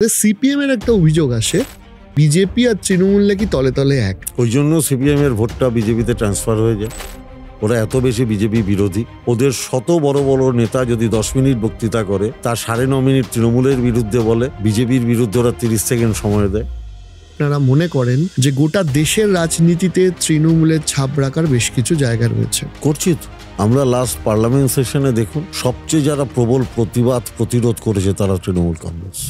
CPM এর একটা অভিযোগ আসে, বিজেপি আর তৃণমূল নাকি তলে তলে এক। ওই জন্য সিপিএম এর ভোটটা বিজেপিতে ট্রান্সফার হয়ে যায়। ওরা এত বেশি বিজেপি বিরোধী, ওদের শত বড় বড় নেতা যদি 10 মিনিট বক্তৃতা করে তার 9.5 মিনিট তৃণমূলের বিরুদ্ধে বলে, বিজেপির বিরুদ্ধে ওরা 30 সেকেন্ড সময় দেয়। আপনারা মনে করেন যে গোটা দেশের রাজনীতিতে তৃণমূলের ছাপ রাখার বেশ কিছু জায়গা রয়েছে? করছি তো। আমরা লাস্ট পার্লামেন্ট সেশনে দেখুন, সবচেয়ে যারা প্রবল প্রতিবাদ প্রতিরোধ করেছে তারা তৃণমূল কংগ্রেস।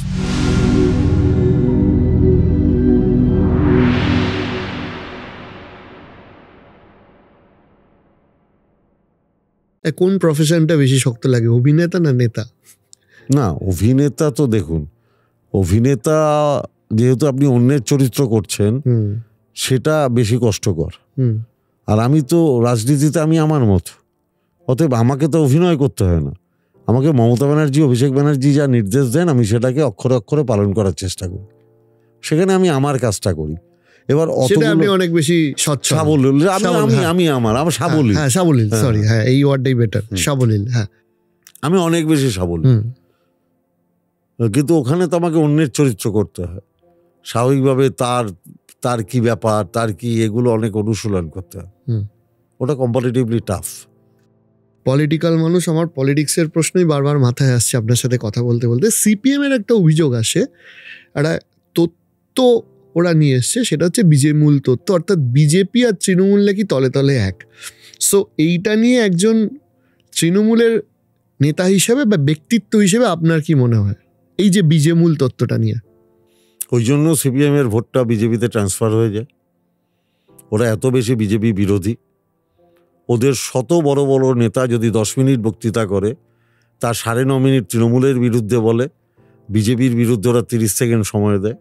কোন প্রফেশনটা বেশি শক্ত লাগে, অভিনেতা না নেতা? না, অভিনেতা তো দেখুন, অভিনেতা যেহেতু আপনি অন্যের চরিত্র করছেন সেটা বেশি কষ্টকর। আর আমি তো রাজনীতিতে আমি আমার মতো, অতএব আমাকে তো অভিনয় করতে হয় না। আমাকে মমতা ব্যানার্জি, অভিষেক ব্যানার্জি যা নির্দেশ দেন আমি সেটাকে অক্ষরে অক্ষরে পালন করার চেষ্টা করি, সেখানে আমি আমার কাজটা করি। এবার আপনি অনেক বেশি সাবলীল, আমি আমার সাবলীল, সাবলীল, সরি, হ্যাঁ এই ওয়ার্ডটাই বেটার, সাবলীল। হ্যাঁ, আমি অনেক বেশি সাবলীল, কিন্তু ওখানে তো আমাকে অন্যের চরিত্র করতে হয়। স্বাভাবিকভাবে তার কি ব্যাপার, তার কি, এগুলো অনেক অনুশীলন করতে হয়। ওটা কম্পারেটিভলি টাফ। পলিটিক্যাল মানুষ, আমার পলিটিক্সের প্রশ্নই বারবার মাথায় আসছে আপনার সাথে কথা বলতে বলতে। সিপিএম এর একটা অভিযোগ আসে, একটা তথ্য ওরা নিয়ে এসছে, সেটা হচ্ছে মূল তথ্য, অর্থাৎ বিজেপি আর তৃণমূল নাকি তলে তলে এক। সো এইটা নিয়ে একজন তৃণমূলের নেতা হিসেবে বা ব্যক্তিত্ব হিসেবে আপনার কি মনে হয় এই যে মূল তথ্যটা নিয়ে? ওই জন্য সিপিএম এর ভোটটা বিজেপিতে ট্রান্সফার হয়ে যায়। ওরা এত বেশি বিজেপি বিরোধী, ওদের শত বড় বড় নেতা যদি 10 মিনিট বক্তৃতা করে তার 9.5 মিনিট তৃণমূলের বিরুদ্ধে বলে, বিজেপির বিরুদ্ধে ওরা 30 সেকেন্ড সময় দেয়।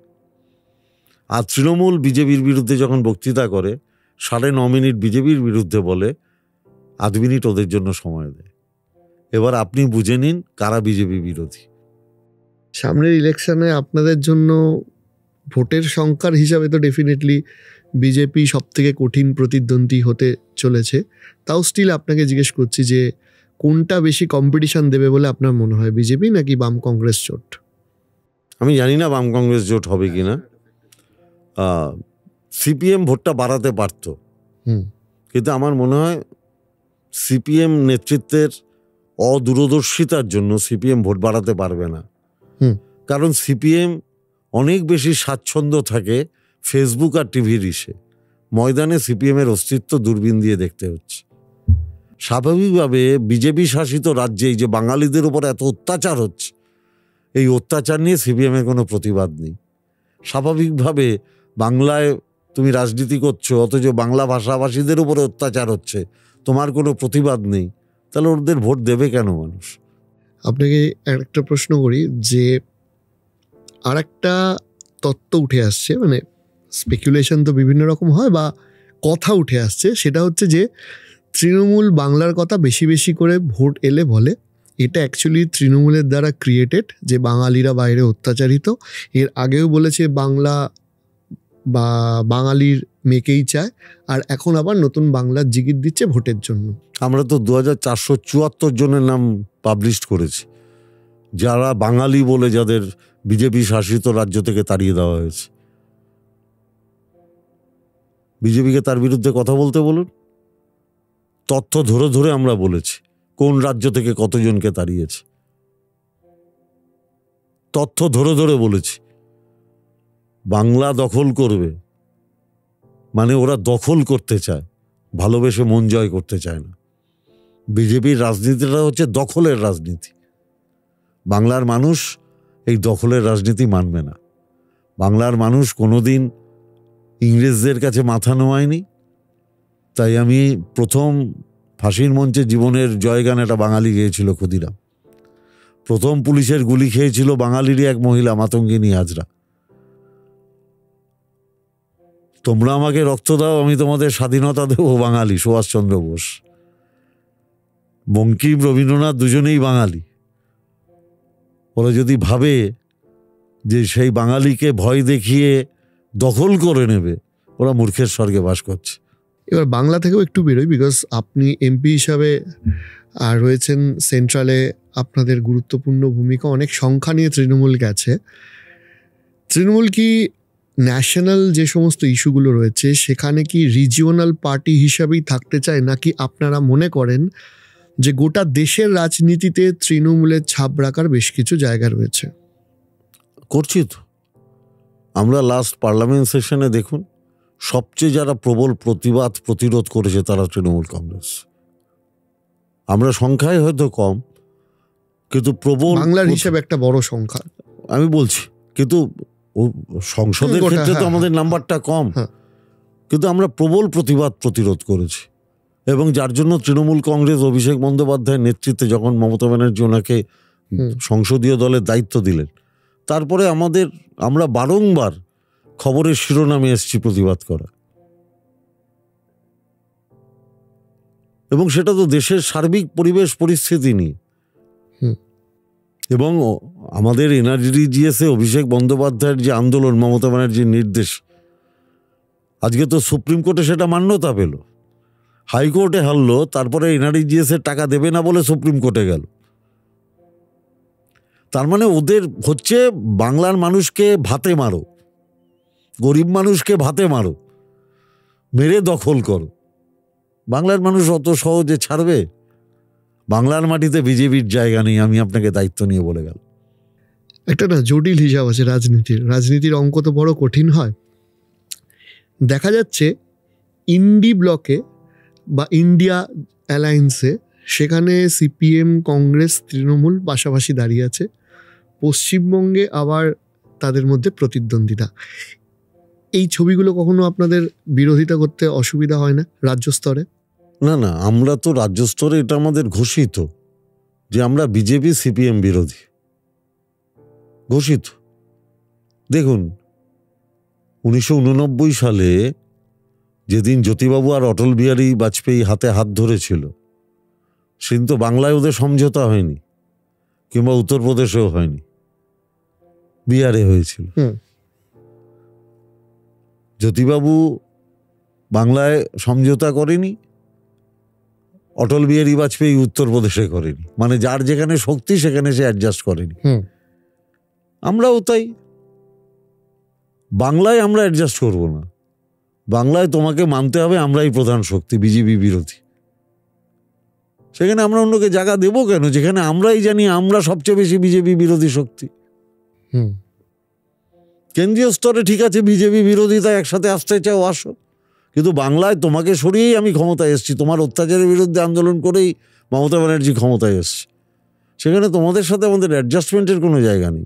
আর তৃণমূল বিজেপির বিরুদ্ধে যখন বক্তৃতা করে 9.5 মিনিট বিজেপির বিরুদ্ধে বলে, 8 মিনিট ওদের জন্য সময় দেয়। এবার আপনি বুঝে নিন কারা বিজেপি বিরোধী। সামনের ইলেকশনে আপনাদের জন্য ভোটের সংখ্যার হিসাবে তো ডেফিনেটলি বিজেপি সব থেকে কঠিন প্রতিদ্বন্দ্বী হতে চলেছে। তাও স্টিল আপনাকে জিজ্ঞেস করছি যে কোনটা বেশি কম্পিটিশন দেবে বলে আপনার মনে হয়, বিজেপি নাকি বাম কংগ্রেস জোট? আমি জানি না বাম কংগ্রেস জোট হবে কিনা। সিপিএম ভোটটা বাড়াতে পারত, কিন্তু আমার মনে হয় সিপিএম নেতৃত্বের অদূরদর্শিতার জন্য সিপিএম ভোট বাড়াতে পারবে না। কারণ সিপিএম অনেক বেশি স্বাচ্ছন্দ্য থাকে ফেসবুক আর টিভির ইসে। ময়দানে সিপিএম এর অস্তিত্ব দূরবীন দিয়ে দেখতে হচ্ছে। স্বাভাবিকভাবে বিজেপি শাসিত রাজ্যে এই যে বাঙালিদের উপর এত অত্যাচার হচ্ছে, এই অত্যাচার নিয়ে সিপিএম এর কোনো প্রতিবাদ নেই। স্বাভাবিকভাবে বাংলায় তুমি রাজনীতি করছো, অথচ বাংলা ভাষাভাষীদের উপরে অত্যাচার হচ্ছে, তোমার কোনো প্রতিবাদ নেই, তাহলে ওদের ভোট দেবে কেন মানুষ? আপনাকে একটা প্রশ্ন করি, যে আর একটা তত্ত্ব উঠে আসছে, মানে স্পেকুলেশন তো বিভিন্ন রকম হয় বা কথা উঠে আসছে, সেটা হচ্ছে যে তৃণমূল বাংলার কথা বেশি বেশি করে ভোট এলে বলে, এটা অ্যাকচুয়ালি তৃণমূলের দ্বারা ক্রিয়েটেড, যে বাঙালিরা বাইরে অত্যাচারিত। এর আগেও বলেছে বাংলা বা বাঙালির মেয়েকেই চায়, আর এখন আবার নতুন বাংলার জিগির দিচ্ছে ভোটের জন্য। আমরা তো 2474 জনের নাম পাবলিশ করেছি যারা বাঙালি বলে, যাদের বিজেপি শাসিত রাজ্য থেকে তাড়িয়ে দেওয়া হয়েছে। বিজেপিকে তার বিরুদ্ধে কথা বলতে বলুন, তথ্য ধরে ধরে আমরা বলেছি কোন রাজ্য থেকে কতজনকে তাড়িয়েছে, তথ্য ধরে ধরে বলেছি। বাংলা দখল করবে মানে ওরা দখল করতে চায়, ভালোবেসে মন জয় করতে চায় না। বিজেপির রাজনীতিটা হচ্ছে দখলের রাজনীতি। বাংলার মানুষ এই দখলের রাজনীতি মানবে না। বাংলার মানুষ কোনোদিন ইংরেজদের কাছে মাথা নোয়ায়নি। তাই আমি প্রথম ফাঁসির মঞ্চে জীবনের জয়গান একটা বাঙালি গেয়েছিল ক্ষুদিরাম। প্রথম পুলিশের গুলি খেয়েছিল বাঙালিরই এক মহিলা, মাতঙ্গিনী হাজরা। তোমরা আমাকে রক্ত দাও, আমি তোমাদের স্বাধীনতা দেবো, বাঙালি সুভাষচন্দ্র বোস। বঙ্কিম, রবীন্দ্রনাথ দুজনেই বাঙালি। ওরা যদি ভাবে যে সেই বাঙালিকে ভয় দেখিয়ে দখল করে নেবে, ওরা মূর্খের স্বর্গে বাস করছে। এবার বাংলা থেকেও একটু বেরোই, বিকজ আপনি এমপি হিসাবে আর রয়েছেন সেন্ট্রালে, আপনাদের গুরুত্বপূর্ণ ভূমিকা, অনেক সংখ্যা নিয়ে তৃণমূল গেছে। তৃণমূল কি ন্যাশনাল যে সমস্ত ইস্যুগুলো রয়েছে সেখানে কি রিজিওনাল পার্টি হিসাবেই থাকতে চায়, নাকি আপনারা মনে করেন যে গোটা দেশের রাজনীতিতে তৃণমূলের ছাপ রাখার বেশ কিছু জায়গা রয়েছে? করছি তো। আমরা লাস্ট পার্লামেন্ট সেশনে দেখুন, সবচেয়ে যারা প্রবল প্রতিবাদ প্রতিরোধ করেছে তারা তৃণমূল কংগ্রেস। আমরা সংখ্যায় হয়তো কম, কিন্তু প্রবল বাংলার হিসেবে একটা বড় সংখ্যা আমি বলছি, কিন্তু সংসদের ক্ষেত্রে তো আমাদের নাম্বারটা কম, কিন্তু আমরা প্রবল প্রতিবাদ প্রতিরোধ করেছি। এবং যার জন্য তৃণমূল কংগ্রেস অভিষেক বন্দ্যোপাধ্যায়ের নেতৃত্বে যখন মমতা ব্যানার্জি ওনাকে সংসদীয় দলের দায়িত্ব দিলেন, তারপরে আমরা বারংবার খবরের শিরোনামে এসেছি প্রতিবাদ করা। এবং সেটা তো দেশের সার্বিক পরিবেশ পরিস্থিতি নিয়ে। এবং আমাদের এনআরজিএসে অভিষেক বন্দ্যোপাধ্যায়ের যে আন্দোলন, মমতা ব্যানার্জির নির্দেশ, আজকে তো সুপ্রিম কোর্টে সেটা মান্যতা পেল, হাইকোর্টে হারলো, তারপরে এনআরজিএস এর টাকা দেবে না বলে সুপ্রিম কোর্টে গেল। তার মানে ওদের হচ্ছে বাংলার মানুষকে ভাতে মারো, গরিব মানুষকে ভাতে মারো, মেরে দখল করো। বাংলার মানুষ অত সহজে ছাড়বে? বাংলার মাটিতে বিজেপির জায়গা নেই, আমি আপনাকে দায়িত্ব নিয়ে বলে গেল। একটা না জটিল হিসাব আছে রাজনীতির অঙ্ক তো বড় কঠিন হয়। দেখা যাচ্ছে ইন্ডি ব্লকে বা ইন্ডিয়া অ্যালায়েন্সে সেখানে সিপিএম, কংগ্রেস, তৃণমূল পাশাপাশি দাঁড়িয়ে আছে। পশ্চিমবঙ্গে আবার তাদের মধ্যে প্রতিদ্বন্দ্বিতা। এই ছবিগুলো কখনো আপনাদের বিরোধিতা করতে অসুবিধা হয় না রাজ্য স্তরে? না, আমরা তো রাজ্য স্তরে এটা আমাদের ঘোষিত যে আমরা বিজেপি সিপিএম বিরোধী, ঘোষিত। দেখুন 1989 সালে যেদিন জ্যোতিবাবু আর অটল বিহারী বাজপেয়ী হাতে হাত ধরেছিল, সেদিন তো বাংলায় ওদের সমঝোতা হয়নি, কিংবা উত্তরপ্রদেশেও হয়নি, বিহারে হয়েছিল। জ্যোতিবাবু বাংলায় সমঝোতা করেনি, অটল বিহারী বাজপেয়ী উত্তরপ্রদেশে করেনি। মানে যার যেখানে শক্তি সেখানে সে অ্যাডজাস্ট করেনি। আমরাও তাই। বাংলায় আমরা অ্যাডজাস্ট করব না, বাংলায় তোমাকে মানতে হবে আমরাই প্রধান শক্তি, বিজেপি বিরোধী। সেখানে আমরা অন্যকে জায়গা দেবো কেন, যেখানে আমরাই জানি আমরা সবচেয়ে বেশি বিজেপি বিরোধী শক্তি। কেন্দ্রীয় স্তরে ঠিক আছে বিজেপি বিরোধিতা একসাথে আসতে চাও, আসো, কিন্তু বাংলায় তোমাকে সরিয়েই আমি ক্ষমতায় এসেছি, তোমার অত্যাচারের বিরুদ্ধে আন্দোলন করেই মমতা ব্যানার্জি ক্ষমতায় এসছে। সেখানে তোমাদের সাথে আমাদের অ্যাডজাস্টমেন্টের কোনো জায়গা নেই।